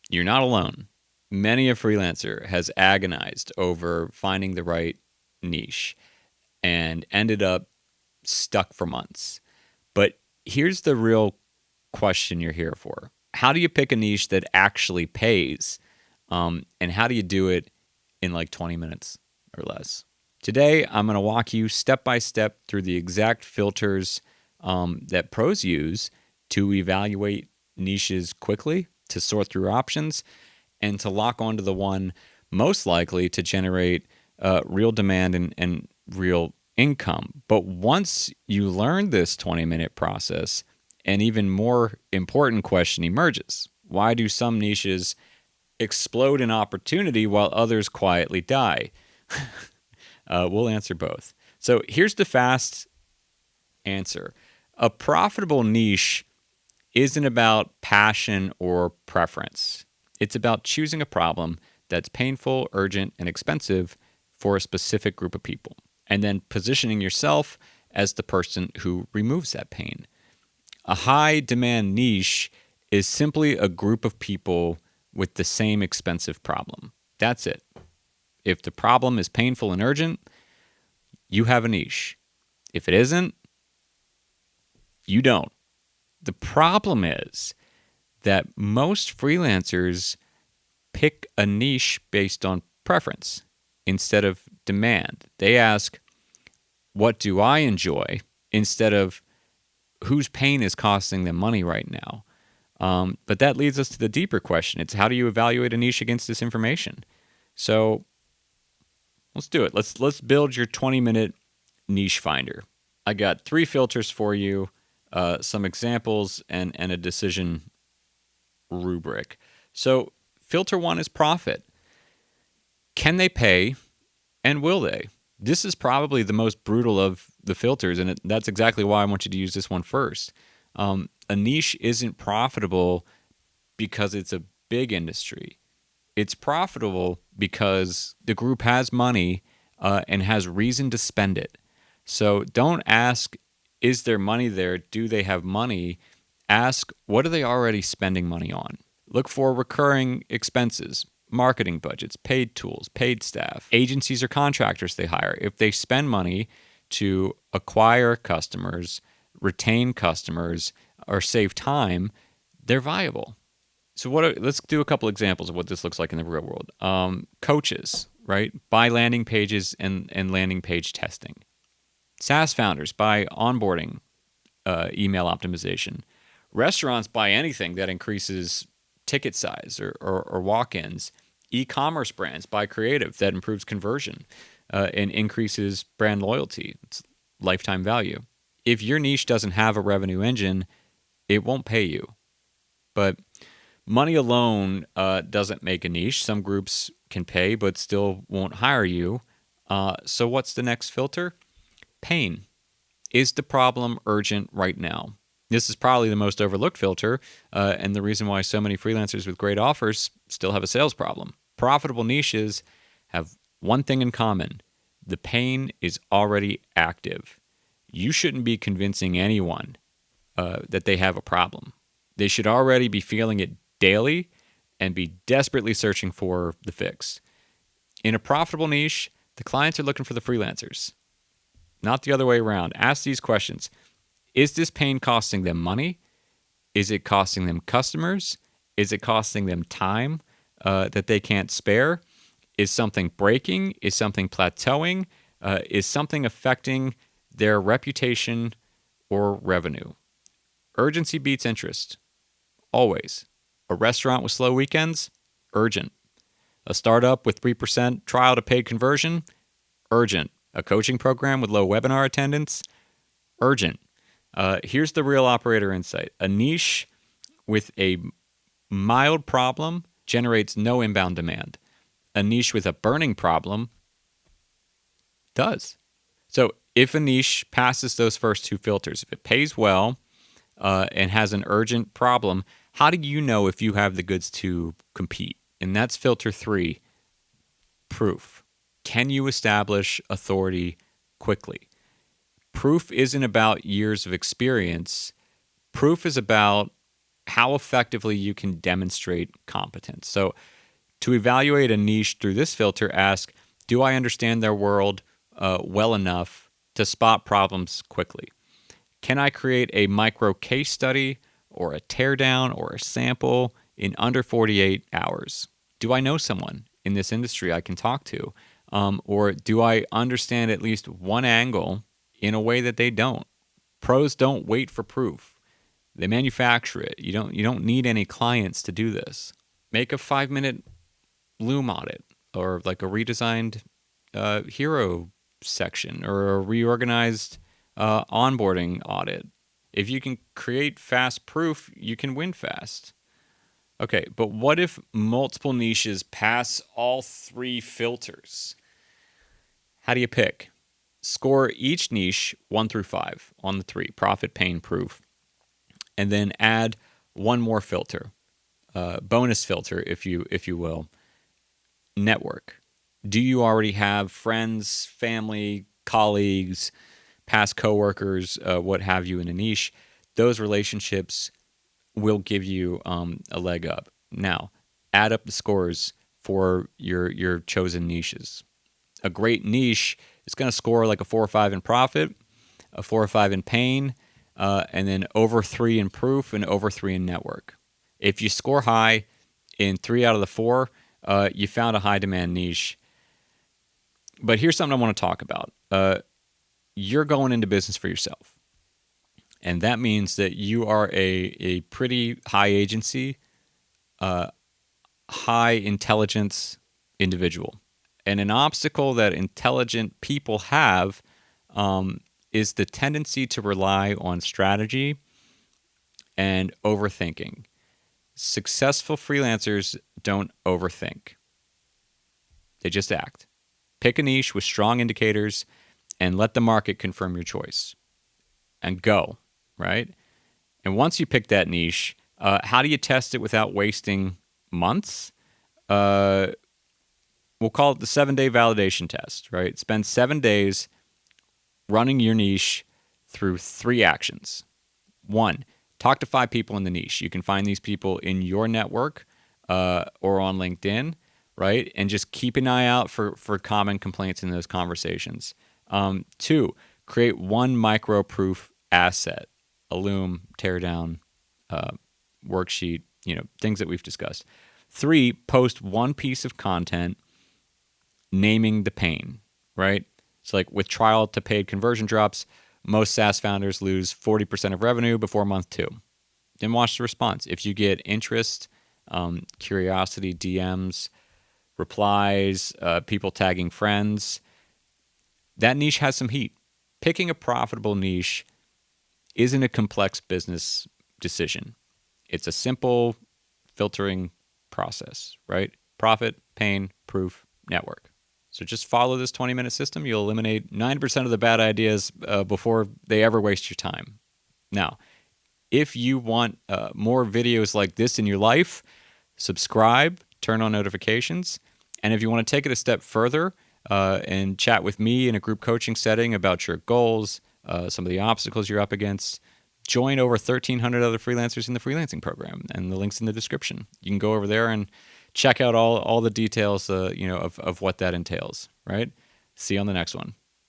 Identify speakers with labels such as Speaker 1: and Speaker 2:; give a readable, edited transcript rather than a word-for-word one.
Speaker 1: You're not alone. Many a freelancer has agonized over finding the right niche and ended up stuck for months. But here's the real question you're here for. How do you pick a niche that actually pays? And how do you do it in like 20 minutes or less? Today, I'm going to walk you step by step through the exact filters that pros use to evaluate niches quickly, to sort through options, and to lock onto the one most likely to generate real demand and real income. But once you learn this 20-minute process, an even more important question emerges. Why do some niches explode in opportunity while others quietly die? We'll answer both. So here's the fast answer. A profitable niche isn't about passion or preference. It's about choosing a problem that's painful, urgent, and expensive for a specific group of people, and then positioning yourself as the person who removes that pain. A high demand niche is simply a group of people with the same expensive problem. That's it. If the problem is painful and urgent, you have a niche. If it isn't, you don't. The problem is that most freelancers pick a niche based on preference instead of demand. They ask, what do I enjoy? Instead of whose pain is costing them money right now. But that leads us to the deeper question. It's how do you evaluate a niche against this information? So let's do it. Let's build your 20-minute niche finder. I got 3 filters for you, some examples, and a decision rubric. So filter 1 is profit. Can they pay, and will they? This is probably the most brutal of the filters, and that's exactly why I want you to use this one first. A niche isn't profitable because it's a big industry. It's profitable because the group has money and has reason to spend it. So don't ask, is there money there? Do they have money? Ask, what are they already spending money on? Look for recurring expenses, marketing budgets, paid tools, paid staff, agencies or contractors they hire. If they spend money to acquire customers, retain customers, or save time, they're viable. So let's do a couple examples of what this looks like in the real world. Coaches, right? Buy landing pages and landing page testing. SaaS founders buy onboarding, email optimization. Restaurants buy anything that increases ticket size or walk-ins. E-commerce brands buy creative that improves conversion and increases brand loyalty. It's lifetime value. If your niche doesn't have a revenue engine, it won't pay you. But money alone doesn't make a niche. Some groups can pay but still won't hire you. So what's the next filter? Pain. Is the problem urgent right now? This is probably the most overlooked filter, and the reason why so many freelancers with great offers still have a sales problem. Profitable niches have one thing in common. The pain is already active. You shouldn't be convincing anyone that they have a problem. They should already be feeling it daily and be desperately searching for the fix. In a profitable niche, the clients are looking for the freelancers, not the other way around. Ask these questions. Is this pain costing them money? Is it costing them customers? Is it costing them time that they can't spare? Is something breaking? Is something plateauing? Is something affecting their reputation or revenue? Urgency beats interest. Always. A restaurant with slow weekends? Urgent. A startup with 3% trial to paid conversion? Urgent. A coaching program with low webinar attendance? Urgent. Here's the real operator insight. A niche with a mild problem generates no inbound demand. A niche with a burning problem does. So if a niche passes those first 2 filters, if it pays well and has an urgent problem, how do you know if you have the goods to compete? And that's filter 3, proof. Can you establish authority quickly? Proof isn't about years of experience. Proof is about how effectively you can demonstrate competence. So to evaluate a niche through this filter, ask, do I understand their world well enough to spot problems quickly? Can I create a micro case study or a teardown or a sample in under 48 hours? Do I know someone in this industry I can talk to? Or do I understand at least one angle in a way that they don't? Pros don't wait for proof. They manufacture it. You don't need any clients to do this. Make a 5-minute Loom audit or like a redesigned hero section or a reorganized onboarding audit. If you can create fast proof, you can win fast. Okay, but what if multiple niches pass all 3 filters? How do you pick? Score each niche 1 through 5 on the 3, profit, pain, proof, and then add one more filter, bonus filter, if you will. Network. Do you already have friends, family, colleagues, past coworkers, what have you in a niche? Those relationships will give you a leg up. Now, add up the scores for your chosen niches. A great niche is going to score like a 4 or 5 in profit, a 4 or 5 in pain, and then over 3 in proof and over 3 in network. If you score high in 3 out of the 4, you found a high demand niche. But here's something I want to talk about. You're going into business for yourself. And that means that you are a pretty high agency, high intelligence individual. And an obstacle that intelligent people have is the tendency to rely on strategy and overthinking. Successful freelancers don't overthink. They just act. Pick a niche with strong indicators and let the market confirm your choice. And go, right? And once you pick that niche, how do you test it without wasting months? We'll call it the 7-day validation test, right? Spend 7 days running your niche through 3 actions. 1, talk to 5 people in the niche. You can find these people in your network or on LinkedIn, right? And just keep an eye out for common complaints in those conversations. 2, create one micro proof asset, a Loom, teardown, worksheet, things that we've discussed. 3, post one piece of content naming the pain, right? So like with trial to paid conversion drops, most SaaS founders lose 40% of revenue before month 2. Then watch the response. If you get interest, curiosity, DMs, replies, people tagging friends, that niche has some heat. Picking a profitable niche isn't a complex business decision. It's a simple filtering process, right? Profit, pain, proof, network. So just follow this 20-minute system. You'll eliminate 9% of the bad ideas before they ever waste your time. Now, if you want more videos like this in your life, subscribe, turn on notifications. And if you want to take it a step further and chat with me in a group coaching setting about your goals, some of the obstacles you're up against, join over 1,300 other freelancers in the freelancing program, and the link's in the description. You can go over there and check out all the details, of what that entails, right? See you on the next one.